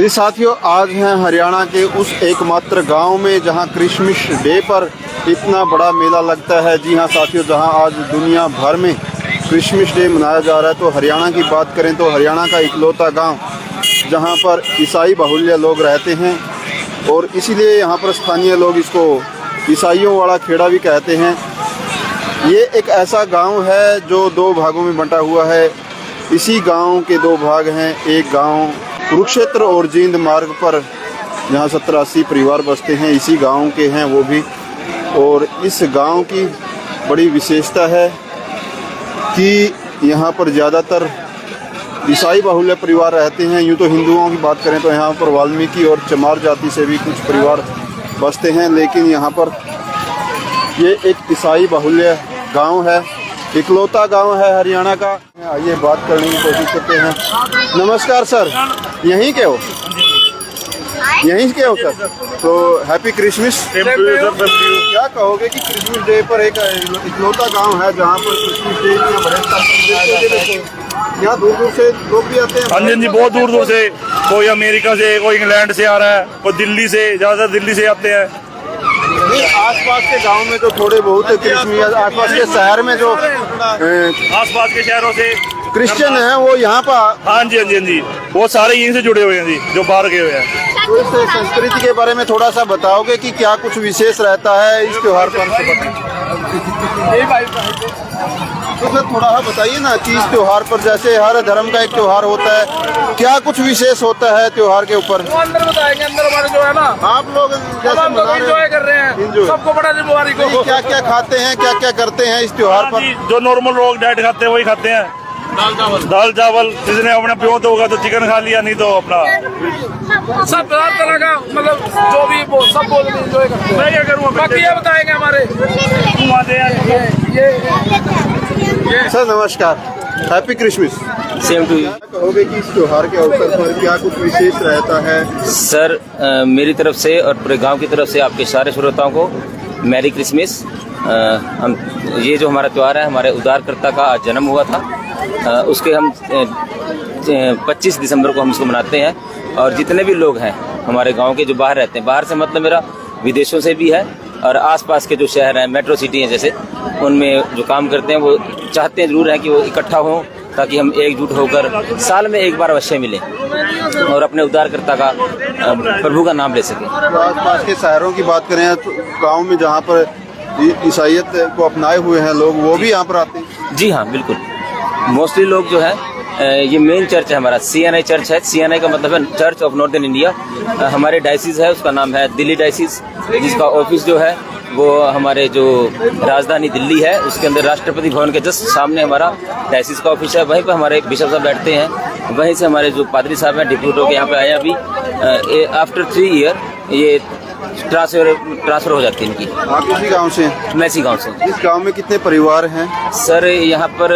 जी साथियों, आज हैं हरियाणा के उस एकमात्र गांव में जहां क्रिसमस डे पर इतना बड़ा मेला लगता है। जी हां साथियों, जहां आज दुनिया भर में क्रिसमस डे मनाया जा रहा है। तो हरियाणा की बात करें तो हरियाणा का इकलौता गांव जहां पर ईसाई बाहुल्य लोग रहते हैं और इसीलिए यहां पर स्थानीय लोग इसको ईसाइयों वाला खेड़ा भी कहते हैं। ये एक ऐसा गांव है जो दो भागों में बंटा हुआ है। इसी गांव के दो भाग हैं। एक गांव कुरुक्षेत्र और जींद मार्ग पर जहां 70-80 परिवार बसते हैं, इसी गांव के हैं वो भी। और इस गांव की बड़ी विशेषता है कि यहाँ पर ज़्यादातर ईसाई बाहुल्य परिवार रहते हैं। यूँ तो हिंदुओं की बात करें तो यहाँ पर वाल्मीकि और चमार जाति से भी कुछ परिवार बसते हैं, लेकिन यहाँ पर ये एक ईसाई बाहुल्य गांव है, इकलौता गांव है हरियाणा का। आइए बात करने की कोशिश करते हैं। नमस्कार सर, यहीं के हो? यहीं के हो सर? तो हैप्पी क्रिसमस। क्या कहोगे कि क्रिसमस डे पर एक इकलौता गांव है जहां पर क्रिसमस डे में बड़े यहाँ दूर दूर से लोग भी आते हैं? हाँ जी, बहुत दूर दूर से, कोई अमेरिका से, कोई इंग्लैंड से आ रहा है, कोई दिल्ली से, ज़्यादातर दिल्ली से आते हैं। आसपास के गांव में जो थोड़े बहुत क्रिसमस, आसपास के शहर में जो आसपास के शहरों से क्रिश्चियन हैं वो यहाँ पर। हाँ जी, हाँ जी, हाँ जी, वो सारे यहीं से जुड़े हुए हैं जी, जो बाहर गए हुए हैं। तो इस संस्कृति के बारे में थोड़ा सा बताओगे कि क्या कुछ विशेष रहता है इस त्योहार पर? तो सर थोड़ा सा बताइए ना कि इस त्योहार पर, जैसे हर धर्म का एक त्योहार होता है, क्या कुछ विशेष होता है त्योहार के ऊपर? अंदर बताएंगे, अंदर हमारे जो है ना, आप लोग एंजॉय कर रहे हैं, सबको बड़ा जिम्मेवारी को। क्या क्या खाते हैं, क्या क्या करते हैं इस त्योहार पर? जो नॉर्मल लोग डाइट खाते हैं वही खाते हैं। दाल चावल, जिसने अपना प्योर तो होगा तो चिकन खा लिया, नहीं तो अपना सब तरह का, मतलब जो भी सब बोल एंजॉय करते हैं। मैं क्या करूँगा, बाकी ये बताएंगे हमारे सर नमस्कार, happy Christmas. Same to you. कहोगे कि इस त्योहार के अवसर पर क्या कुछ विशेष रहता है? सर मेरी तरफ से और पूरे गांव की तरफ से आपके सारे श्रोताओं को मैरी क्रिसमस। हम ये जो हमारा त्यौहार है, हमारे उद्धारकर्ता का आज जन्म हुआ था, उसके हम 25 दिसंबर को हम इसको मनाते हैं। और जितने भी लोग हैं हमारे गांव के जो बाहर रहते हैं, बाहर से मतलब मेरा विदेशों से भी है, और आसपास के जो शहर हैं, मेट्रो सिटी हैं जैसे, उनमें जो काम करते हैं वो चाहते हैं जरूर है कि वो इकट्ठा हों ताकि हम एकजुट होकर साल में एक बार अवश्य मिलें और अपने उद्धारकर्ता का, प्रभु का नाम ले सकें। तो आसपास के शहरों की बात करें तो गाँव में जहाँ पर ईसाइयत को अपनाए हुए हैं लोग, वो भी यहाँ पर आते हैं? जी हाँ, बिल्कुल। मोस्टली लोग जो है, ये मेन चर्च है हमारा, CNI चर्च है। CNI का मतलब है चर्च ऑफ नॉर्दर्न इंडिया। हमारे डायसिस है, उसका नाम है दिल्ली डायसिस, जिसका ऑफिस जो है वो हमारे जो राजधानी दिल्ली है उसके अंदर राष्ट्रपति भवन के जस्ट सामने हमारा डायसिस का ऑफिस है। वहीं पर हमारे बिशप साहब बैठते हैं। वहीं से हमारे जो पादरी साहब हैं डिप्यूट होकर यहाँ पे आए अभी। आफ्टर 3 ईयर ये ट्रांसफर हो जाती है इनकी। आप इसी गाँव से हैं? मैं इसी गाँव से। इस गाँव में कितने परिवार हैं? सर यहाँ पर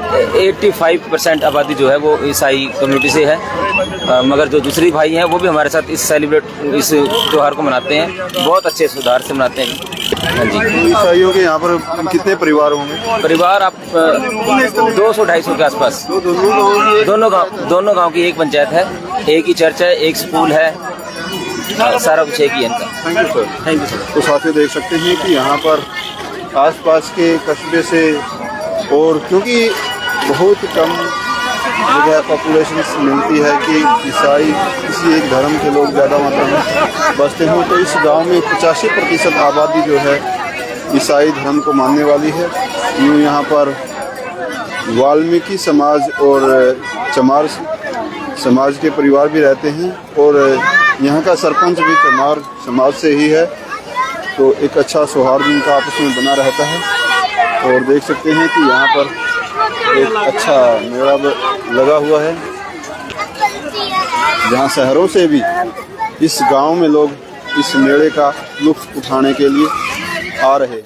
85% आबादी जो है वो ईसाई कम्युनिटी से है, मगर जो दूसरी भाई हैं वो भी हमारे साथ इस त्योहार को मनाते हैं, बहुत अच्छे सुधार से मनाते हैं। हाँ जी। ईसाइयों के यहाँ पर कितने परिवार होंगे? परिवार आप 200-250 के आसपास। दोनों गाँव की एक पंचायत है, एक ही चर्च है, एक स्कूल है, सारा कुछ एक ही है इनका। Thank you sir. Thank you sir. तो साथियों देख सकते हैं कि यहाँ पर आसपास के कस्बे से, और क्योंकि बहुत कम जगह पॉपुलेशन मिलती है कि ईसाई किसी एक धर्म के लोग ज़्यादा मात्रा में बसते हों, तो इस गांव में 85% आबादी जो है ईसाई धर्म को मानने वाली है। यूँ यहाँ पर वाल्मीकि समाज और चमार समाज के परिवार भी रहते हैं, और यहाँ का सरपंच भी चमार समाज से ही है। तो एक अच्छा सौहार्द इनका आपस में बना रहता है। और देख सकते हैं कि यहाँ पर एक अच्छा मेला लगा हुआ है, जहाँ शहरों से भी इस गांव में लोग इस मेले का लुत्फ उठाने के लिए आ रहे हैं।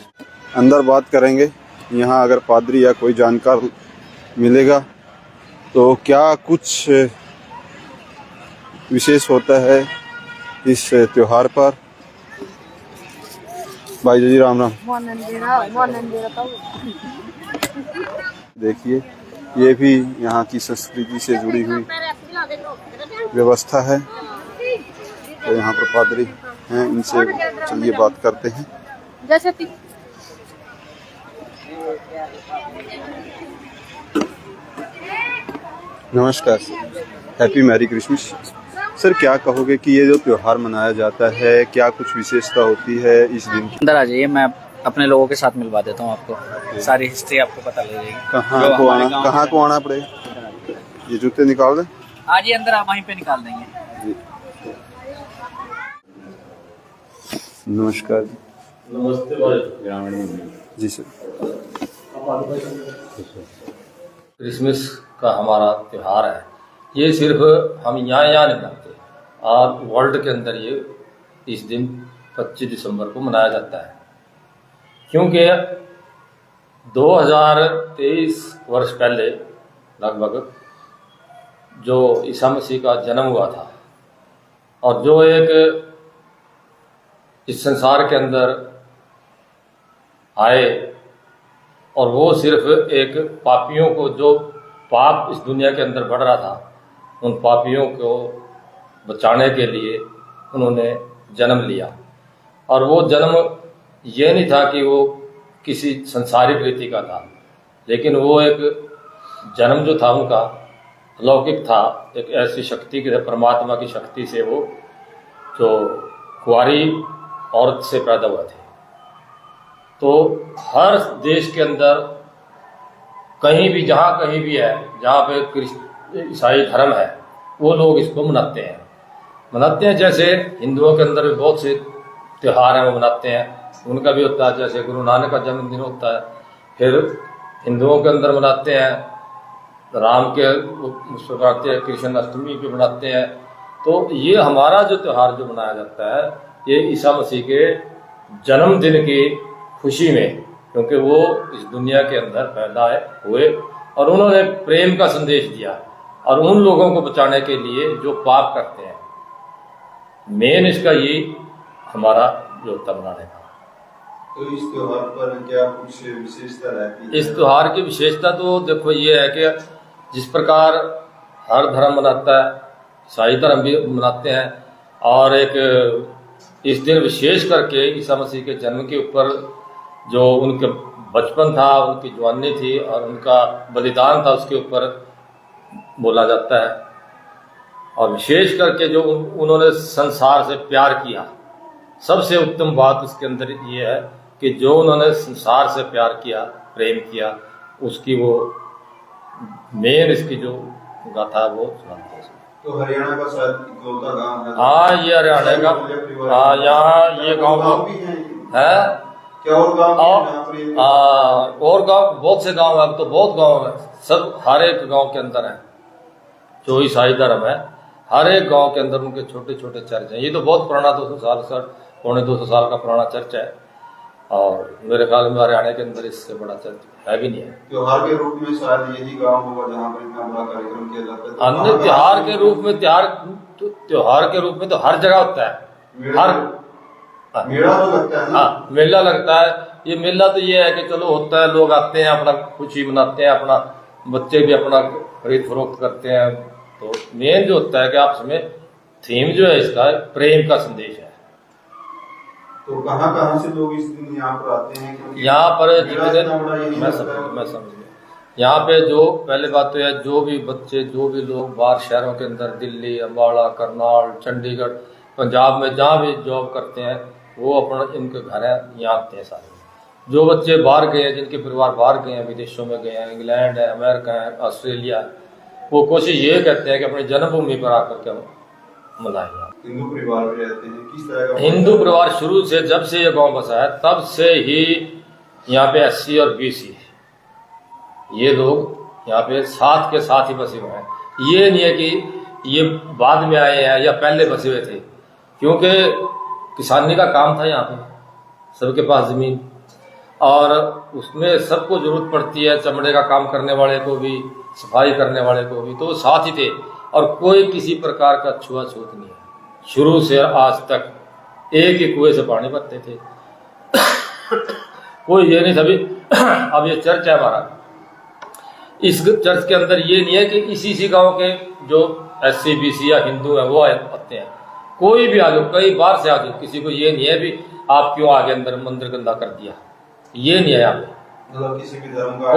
अंदर बात करेंगे, यहाँ अगर पादरी या कोई जानकार मिलेगा तो क्या कुछ विशेष होता है इस त्योहार पर। भाई जी राम राम। देखिए ये भी यहाँ की संस्कृति से जुड़ी हुई व्यवस्था है। तो यहाँ पर पादरी हैं, इनसे चलिए बात करते हैं। नमस्कार sir, happy merry Christmas. Sir क्या कहोगे कि ये जो त्योहार मनाया जाता है, क्या कुछ विशेषता होती है इस दिन की? अंदर आ जाइए, मैं अपने लोगों के साथ मिलवा देता हूँ आपको, सारी हिस्ट्री आपको पता लग जाएगी। कहाँ को आना पड़ेगा? ये जूते निकाल दें। आज ही अंदर आप वहीं पे निकाल देंगे। नमस्कार नमस्ते भाई। जी सर। क्रिसमस का हमारा त्यौहार है, ये सिर्फ हम यहाँ नहीं मनाते, आज वर्ल्ड के अंदर ये इस दिन 25 दिसंबर को मनाया जाता है, क्योंकि 2023 वर्ष पहले लगभग जो ईसा मसीह का जन्म हुआ था और जो एक इस संसार के अंदर आए और वो सिर्फ एक पापियों को, जो पाप इस दुनिया के अंदर बढ़ रहा था, उन पापियों को बचाने के लिए उन्होंने जन्म लिया। और वो जन्म ये नहीं था कि वो किसी संसारिक रीति का था, लेकिन वो एक जन्म जो था उनका अलौकिक था, एक ऐसी शक्ति के, परमात्मा की शक्ति से वो जो कुंवारी औरत से पैदा हुआ थे। तो हर देश के अंदर कहीं भी, जहाँ कहीं भी है, जहाँ पे ईसाई धर्म है, वो लोग इसको मनाते हैं। जैसे हिंदुओं के अंदर भी बहुत से त्यौहार हैं वो मनाते हैं, उनका भी होता है। जैसे गुरु नानक का जन्मदिन होता है, फिर हिंदुओं के अंदर मनाते हैं, राम के मनाते हैं, कृष्ण अष्टमी पे मनाते हैं। तो ये हमारा जो त्यौहार जो मनाया जाता है, ये ईसा मसीह के जन्मदिन की खुशी में, क्योंकि वो इस दुनिया के अंदर पैदा हुए और उन्होंने प्रेम का संदेश दिया और उन लोगों को बचाने के लिए जो पाप करते हैं। मेन इसका ये हमारा जो होता मनाने का। तो इस त्योहार पर क्या कुछ विशेषता रहती है? इस त्योहार की विशेषता तो देखो ये है कि जिस प्रकार हर धर्म मनाता है, ईसाई धर्म भी मनाते हैं, और एक इस दिन विशेष करके ईसा मसीह के जन्म के ऊपर जो उनके बचपन था, उनकी जवानी थी और उनका बलिदान था, उसके ऊपर बोला जाता है। और विशेष करके जो उन्होंने संसार से प्यार किया, सबसे उत्तम बात उसके अंदर ये है कि जो उन्होंने संसार से प्यार किया, प्रेम किया, उसकी वो मेन इसकी जो गाथा वो सुनाते हैं। तो हरियाणा का शायद इकलौता गांव है। हाँ, ये हरियाणा का, हाँ यहाँ ये गांव है। क्या और गांव? और गांव बहुत से गांव है, अब तो बहुत गांव है, सब हर एक गांव के अंदर है जो ईसाई धर्म है। हर एक गांव के अंदर उनके छोटे छोटे चर्च हैं। ये तो बहुत पुराना 200 साल सर, पौने 200 साल का पुराना चर्च है, और मेरे ख्याल में हरियाणा के अंदर इससे बड़ा चर्च है भी नहीं है। त्योहार के रूप में शायद यही गांव होगा जहाँ पर इतना बड़ा कार्यक्रम किया जाता है। अन्य त्योहार के रूप में, त्योहार के रूप में तो हर जगह होता है, हर मेला तो लगता है। हाँ, मेला लगता है। ये मेला तो ये है कि चलो होता है, लोग आते हैं, अपना खुशी मनाते हैं, अपना बच्चे भी अपना खरीद फरोख्त करते हैं। तो मेन जो होता है कि आपस में थीम जो है इसका प्रेम का संदेश है। तो कहाँ से लोग इस दिन यहाँ पर आते हैं? यहाँ पर मैं समझ गया। यहाँ पे जो पहले बात तो है, जो भी बच्चे, जो भी लोग बाहर शहरों के अंदर, दिल्ली, अम्बाला, करनाल, चंडीगढ़, पंजाब में जहाँ भी जॉब करते हैं, वो अपना इनके घर है, यहाँ आते हैं सारे। जो बच्चे बाहर गए हैं, जिनके परिवार बाहर गए हैं, विदेशों में गए हैं, इंग्लैंड है, अमेरिका है, ऑस्ट्रेलिया है, वो कोशिश ये करते हैं कि अपनी जन्मभूमि पर आकर के हम मनाएंगे। हिंदू परिवार में रहते हैं, किस तरह का? हिंदू परिवार शुरू से, जब से ये गांव बसा है तब से ही यहाँ पे SC और BC ये लोग यहाँ पे साथ के साथ ही बसे हुए हैं। ये नहीं है कि ये बाद में आए हैं या पहले बसे हुए थे, क्योंकि किसानी का काम था यहाँ पे, सबके पास जमीन, और उसमें सबको जरूरत पड़ती है, चमड़े का काम करने वाले को भी, सफाई करने वाले को भी, तो वो साथ ही थे। और कोई किसी प्रकार का छुआछूत नहीं है, शुरू से आज तक एक ही कुएं से पानी भरते थे। कोई ये नहीं सभी। अब ये चर्च है हमारा, इस चर्च के अंदर ये नहीं है कि इसी गांव के जो SC BC या हिंदू है वो आते हैं। कोई भी आ जाओ, कई बार से आ जाओ, किसी को ये नहीं है भी आप क्यों आगे अंदर मंदिर गंदा कर दिया, ये नहीं है यहाँ पे। मतलब किसी भी धर्म का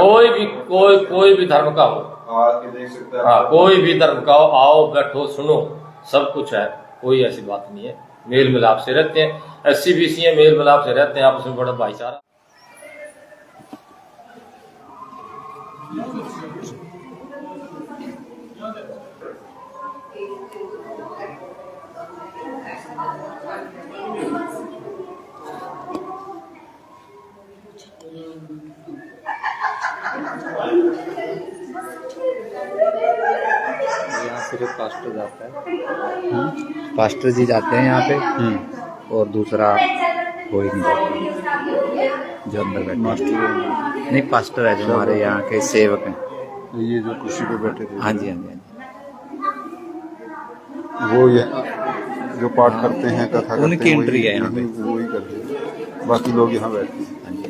कोई भी धर्म का हो, आके देख सकता है। हाँ, कोई भी धर्म का हो, आओ बैठो सुनो, सब कुछ है, कोई ऐसी बात नहीं है। मेल मिलाप से रहते हैं, SC-BC है, मेल मिलाप से रहते हैं, आपस में बड़ा भाईचारा। यहाँ सिर्फ पास्टर जाता है, पास्टर जी जाते हैं यहाँ पे, और दूसरा कोई नहीं जाता जो अंदर बैठे। मास्टर नहीं, पास्टर है जो हमारे यहाँ के सेवक हैं। ये जो कुर्सी पे बैठे थे, हाँ जी, हाँ जी, वो ये जो पाठ करते हैं, कथा करते हैं, उनकी एंट्री है यहाँ पे। वही करते हैं, बाकी लोग यहाँ बैठते हैं। हाँ जी,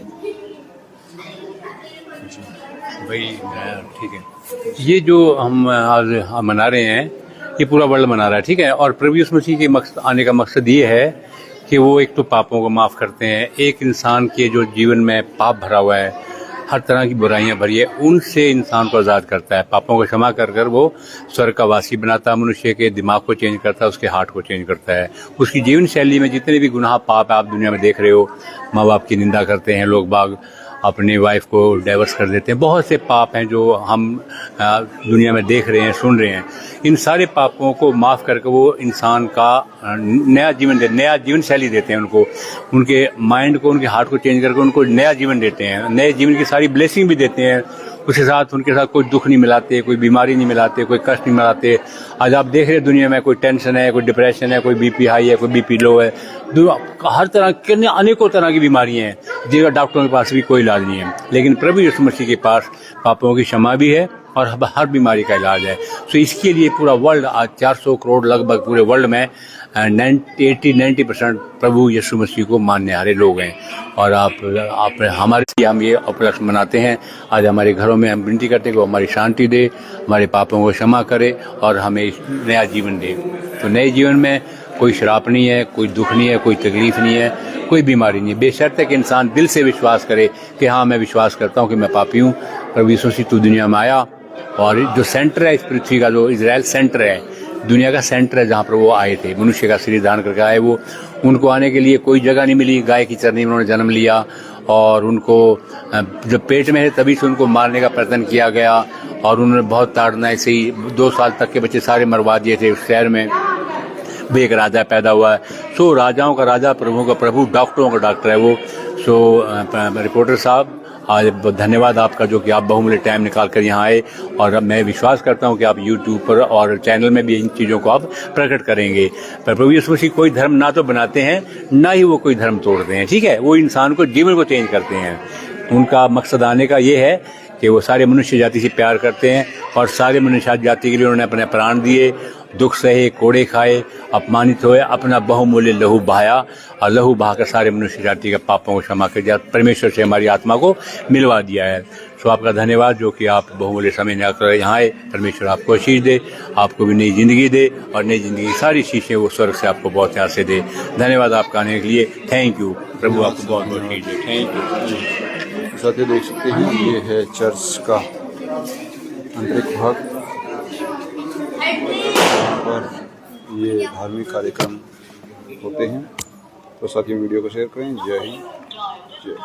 भाई ठीक है। ये जो हम आज मना रहे हैं, ये पूरा वर्ल्ड मना रहा है, ठीक है। और प्रभु यीशु मसीह के मकसद आने का मकसद ये है कि वो एक तो पापों को माफ़ करते हैं, एक इंसान के जो जीवन में पाप भरा हुआ है, हर तरह की बुराइयां भरी है, उनसे इंसान को आज़ाद करता है। पापों को क्षमा कर कर वो स्वर्ग का वासी बनाता है, मनुष्य के दिमाग को चेंज करता है, उसके हार्ट को चेंज करता है। उसकी जीवन शैली में जितने भी गुनाह पाप आप दुनिया में देख रहे हो, माँ बाप की निंदा करते हैं लोग बाग, अपनी वाइफ को डाइवर्स कर देते हैं, बहुत से पाप हैं जो हम दुनिया में देख रहे हैं, सुन रहे हैं। इन सारे पापों को माफ़ करके वो इंसान का नया जीवन शैली देते हैं उनको, उनके माइंड को, उनके हार्ट को चेंज करके उनको नया जीवन देते हैं, नए जीवन की सारी ब्लेसिंग भी देते हैं। उसके साथ उनके साथ कोई दुख नहीं मिलाते, कोई बीमारी नहीं मिलाते, कोई कष्ट नहीं मिलाते। आज आप देख रहे हैं दुनिया में कोई टेंशन है, कोई डिप्रेशन है, कोई BP हाई है, कोई BP लो है, हर तरह के अनेकों तरह की बीमारियां हैं जिनका डॉक्टरों के पास भी कोई इलाज नहीं है। लेकिन प्रभु यीशु मसीह के पास पापों की क्षमा भी है और हर बीमारी का इलाज है। तो इसके लिए पूरा वर्ल्ड, आज 400 करोड़ लगभग पूरे वर्ल्ड में 80-90% प्रभु यीशु मसीह को मानने वाले लोग हैं। और आप हमारे लिए हम ये उपलक्ष्य मनाते हैं। आज हमारे घरों में हम विनती करते हैं कि वो हमारी शांति दे, हमारे पापों को क्षमा करे और हमें नया जीवन दे। तो नए जीवन में कोई श्राप नहीं है, कोई दुख नहीं है, कोई तकलीफ नहीं है, कोई बीमारी नहीं है। बेशर्त कि इंसान दिल से विश्वास करे कि हाँ, मैं विश्वास करता हूँ कि मैं पापी हूँ, प्रभु यीशु मसीह तू दुनिया में आया। और जो सेंटर है इस पृथ्वी का, जो इजराइल सेंटर है, दुनिया का सेंटर है, जहाँ पर वो आए थे, मनुष्य का शरीर धारण करके आए, वो उनको आने के लिए कोई जगह नहीं मिली। गाय की चरनी में उन्होंने जन्म लिया और उनको जब पेट में है तभी से उनको मारने का प्रयत्न किया गया और उन्होंने बहुत ताड़ना, ऐसे ही 2 साल तक के बच्चे सारे मरवा दिए थे उस शहर में। भी एक राजा पैदा हुआ है। सो राजाओं का राजा, प्रभुओं का प्रभु, डॉक्टरों का डॉक्टर है वो। सो रिपोर्टर साहब, आज धन्यवाद आपका जो कि आप बहुमूल्य टाइम निकाल कर यहाँ आए, और मैं विश्वास करता हूँ कि आप यूट्यूब पर और चैनल में भी इन चीज़ों को आप प्रकट करेंगे। पर प्रभु यीशु मसीह कोई धर्म ना तो बनाते हैं, ना ही वो कोई धर्म तोड़ते हैं, ठीक है। वो इंसान को, जीवन को चेंज करते हैं। उनका मकसद आने का ये है कि वो सारे मनुष्य जाति से प्यार करते हैं और सारे मनुष्य जाति के लिए उन्होंने अपने प्राण दिए, दुख सहे, कोड़े खाए, अपमानित हुए, अपना बहुमूल्य लहू बहाया और लहू बहाकर सारे मनुष्य जाति के पापों को क्षमा कर परमेश्वर से हमारी आत्मा को मिलवा दिया है। सो आपका धन्यवाद जो कि आप बहुमूल्य समय निकाल यहाँ आए। परमेश्वर आपको आशीष दे, आपको भी नई जिंदगी दे और नई जिंदगी की सारी शीशें वो स्वर्ग से आपको बहुत यहाँ से दे। धन्यवाद आपका आने के लिए। Thank you. प्रभु आपको बहुत बहुत आशीष दे। Thank you. साथियों देख सकते हैं, ये है चर्च का आंतरिक भाग और ये धार्मिक कार्यक्रम होते हैं। तो साथियों वीडियो को शेयर करें। जय हिंद, जय।